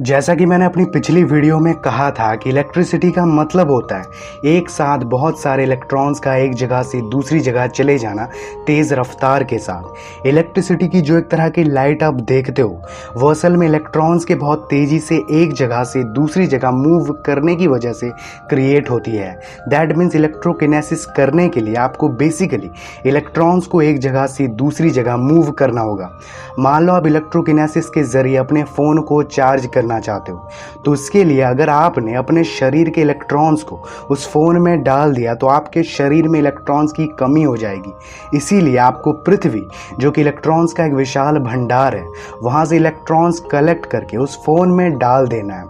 जैसा कि मैंने अपनी पिछली वीडियो में कहा था कि इलेक्ट्रिसिटी का मतलब होता है एक साथ बहुत सारे इलेक्ट्रॉन्स का एक जगह से दूसरी जगह चले जाना तेज़ रफ्तार के साथ। इलेक्ट्रिसिटी की जो एक तरह की लाइट आप देखते हो वो असल में इलेक्ट्रॉन्स के बहुत तेज़ी से एक जगह से दूसरी जगह मूव करने की वजह से क्रिएट होती है। दैट मीन्स इलेक्ट्रोकिनेसिस करने के लिए आपको बेसिकली इलेक्ट्रॉन्स को एक जगह से दूसरी जगह मूव करना होगा। मान लो आप इलेक्ट्रोकिनेसिस के ज़रिए अपने फ़ोन को चार्ज करना चाहते हो, तो इसके लिए अगर आपने अपने शरीर के इलेक्ट्रॉन्स को उस फ़ोन में डाल दिया तो आपके शरीर में इलेक्ट्रॉन्स की कमी हो जाएगी। इसीलिए आपको पृथ्वी, जो कि इलेक्ट्रॉन्स का एक विशाल भंडार है, वहाँ से इलेक्ट्रॉन्स कलेक्ट करके उस फ़ोन में डाल देना है।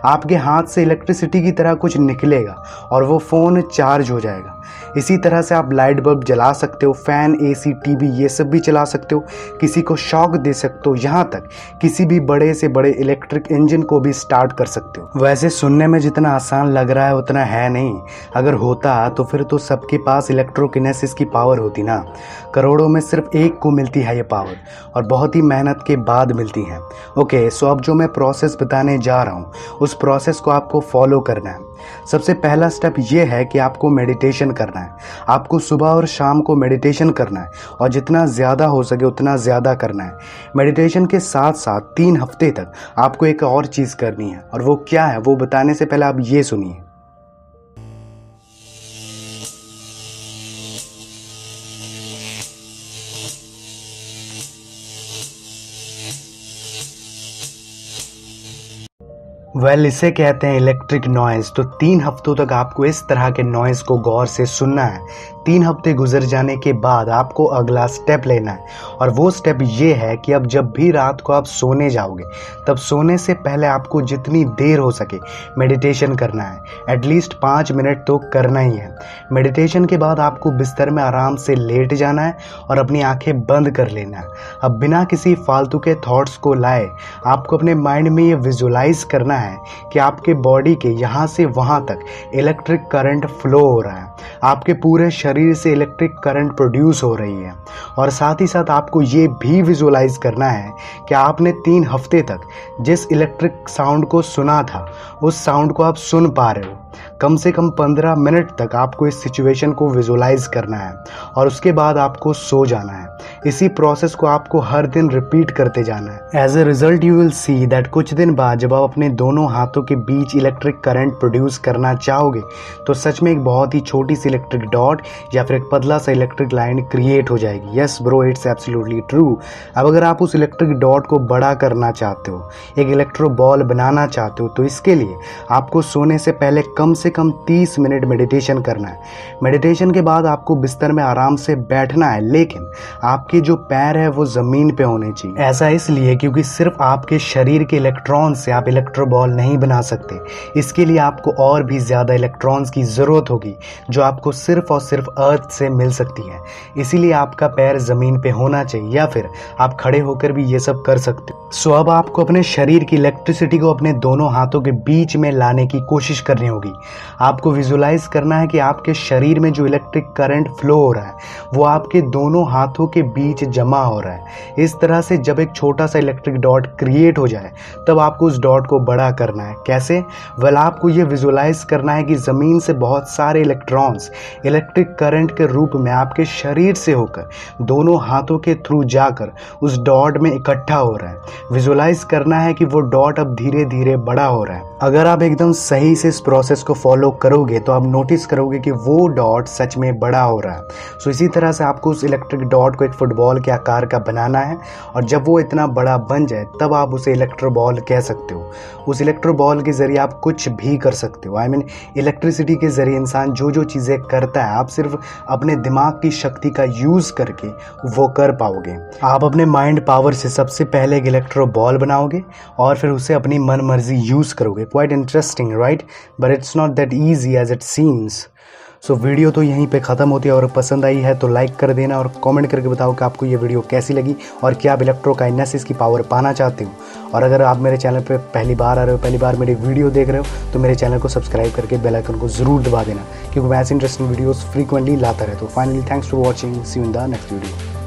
आपके हाथ से इलेक्ट्रिसिटी की तरह कुछ निकलेगा और वो फ़ोन चार्ज हो जाएगा। इसी तरह से आप लाइट बल्ब जला सकते हो, फ़ैन, एसी, टीवी ये सब भी चला सकते हो, किसी को शॉक दे सकते हो, यहाँ तक किसी भी बड़े से बड़े इलेक्ट्रिक इंजन को भी स्टार्ट कर सकते हो। वैसे सुनने में जितना आसान लग रहा है उतना है नहीं। अगर होता तो फिर तो सबके पास इलेक्ट्रोकिनेसिस की पावर होती ना। करोड़ों में सिर्फ एक को मिलती है ये पावर और बहुत ही मेहनत के बाद मिलती है। ओके, सो अब जो मैं प्रोसेस बताने जा रहा हूँ उस प्रोसेस को आपको फॉलो करना है। सबसे पहला स्टेप ये है कि आपको मेडिटेशन करना है। आपको सुबह और शाम को मेडिटेशन करना है और जितना ज़्यादा हो सके उतना ज़्यादा करना है। मेडिटेशन के साथ साथ 3 हफ्ते तक आपको एक और चीज़ करनी है, और वो क्या है वो बताने से पहले आप ये सुनिए। इसे कहते हैं इलेक्ट्रिक नॉइज़। तो 3 हफ्तों तक आपको इस तरह के नॉइज़ को गौर से सुनना है। 3 हफ्ते गुजर जाने के बाद आपको अगला स्टेप लेना है, और वो स्टेप ये है कि अब जब भी रात को आप सोने जाओगे तब सोने से पहले आपको जितनी देर हो सके मेडिटेशन करना है। एटलीस्ट 5 मिनट तो करना ही है। मेडिटेशन के बाद आपको बिस्तर में आराम से लेट जाना है और अपनी आंखें बंद कर लेना है। अब बिना किसी फालतू के थॉट्स को लाए आपको अपने माइंड में ये विजुलाइज करना है कि आपके बॉडी के यहाँ से वहाँ तक इलेक्ट्रिक करंट फ्लो हो रहा है, आपके पूरे शरीर से इलेक्ट्रिक करंट प्रोड्यूस हो रही है। और साथ ही साथ आपको ये भी विजुलाइज करना है कि आपने 3 हफ्ते तक जिस इलेक्ट्रिक साउंड को सुना था उस साउंड को आप सुन पा रहे हो। कम से कम 15 मिनट तक आपको इस सिचुएशन को विजुलाइज करना है और उसके बाद आपको सो जाना है। इसी प्रोसेस को आपको हर दिन रिपीट करते जाना है। As a result you will see that कुछ दिन बाद जब आप अपने दोनों हाथों के बीच इलेक्ट्रिक करंट प्रोड्यूस करना चाहोगे तो सच में एक बहुत ही छोटी सी इलेक्ट्रिक डॉट या फिर एक पतला सा इलेक्ट्रिक लाइन क्रिएट हो जाएगी। Yes bro, it's absolutely true. अब अगर आप उस इलेक्ट्रिक डॉट को बड़ा करना चाहते हो, एक इलेक्ट्रो बॉल बनाना चाहते हो, तो इसके लिए आपको सोने से पहले कम से कम 30 मिनट मेडिटेशन करना है। मेडिटेशन के बाद आपको बिस्तर में आराम से बैठना है, लेकिन आपके जो पैर है वो ज़मीन पे होने चाहिए। ऐसा इसलिए क्योंकि सिर्फ आपके शरीर के इलेक्ट्रॉन से आप इलेक्ट्रो बॉल नहीं बना सकते। इसके लिए आपको और भी ज़्यादा इलेक्ट्रॉन्स की ज़रूरत होगी जो आपको सिर्फ और सिर्फ अर्थ से मिल सकती है। इसीलिए आपका पैर ज़मीन पे होना चाहिए, या फिर आप खड़े होकर भी ये सब कर सकते हो। सो अब आपको अपने शरीर की इलेक्ट्रिसिटी को अपने दोनों हाथों के बीच में लाने की कोशिश करनी होगी। आपको विजुलाइज करना है कि आपके शरीर में जो इलेक्ट्रिक करंट फ्लो हो रहा है वो आपके दोनों हाथों के बीच जमा हो रहा है। इस तरह से जब एक छोटा सा इलेक्ट्रिक डॉट क्रिएट हो जाए तब आपको उस डॉट को बड़ा करना है। कैसे? आपको ये विजुलाइज करना है कि ज़मीन से बहुत सारे इलेक्ट्रॉन्स इलेक्ट्रिक करंट के रूप में आपके शरीर से होकर दोनों हाथों के थ्रू जाकर उस डॉट में इकट्ठा हो रहा है। विजुलाइज करना है कि वो डॉट अब धीरे धीरे बड़ा हो रहा है। अगर आप एकदम सही से इस प्रोसेस को फॉलो करोगे तो आप नोटिस करोगे कि वो डॉट सच में बड़ा हो रहा है। सो इसी तरह से आपको उस इलेक्ट्रिक डॉट को एक फुटबॉल के आकार का बनाना है, और जब वो इतना बड़ा बन जाए तब आप उसे इलेक्ट्रो बॉल कह सकते हो। उस इलेक्ट्रो बॉल के ज़रिए आप कुछ भी कर सकते हो। आई मीन इलेक्ट्रिसिटी के ज़रिए इंसान जो जो चीज़ें करता है आप सिर्फ अपने दिमाग की शक्ति का यूज़ करके वो कर पाओगे। आप अपने माइंड पावर से सबसे पहले एक इलेक्ट्रो बॉल बनाओगे और फिर उसे अपनी मन मर्जी यूज़ करोगे। Quite interesting right, but it's not that easy as it seems. So video तो यहीं पे ख़त्म होती है, और पसंद आई है तो लाइक कर देना और कमेंट करके बताओ कि आपको ये वीडियो कैसी लगी और क्या आप इलेक्ट्रोकाइनेसिस की पावर पाना चाहते हो। और अगर आप मेरे चैनल पे पहली बार आ रहे हो, पहली बार मेरी वीडियो देख रहे हो, तो मेरे चैनल को सब्सक्राइब करके बेल आइकन को ज़रूर दबा देना, क्योंकि मैं ऐसे इंटरेस्टिंग वीडियोज़ फ्रीक्वेंटली लाता रहता हूँ। Finally thanks for watching, see you in the next video.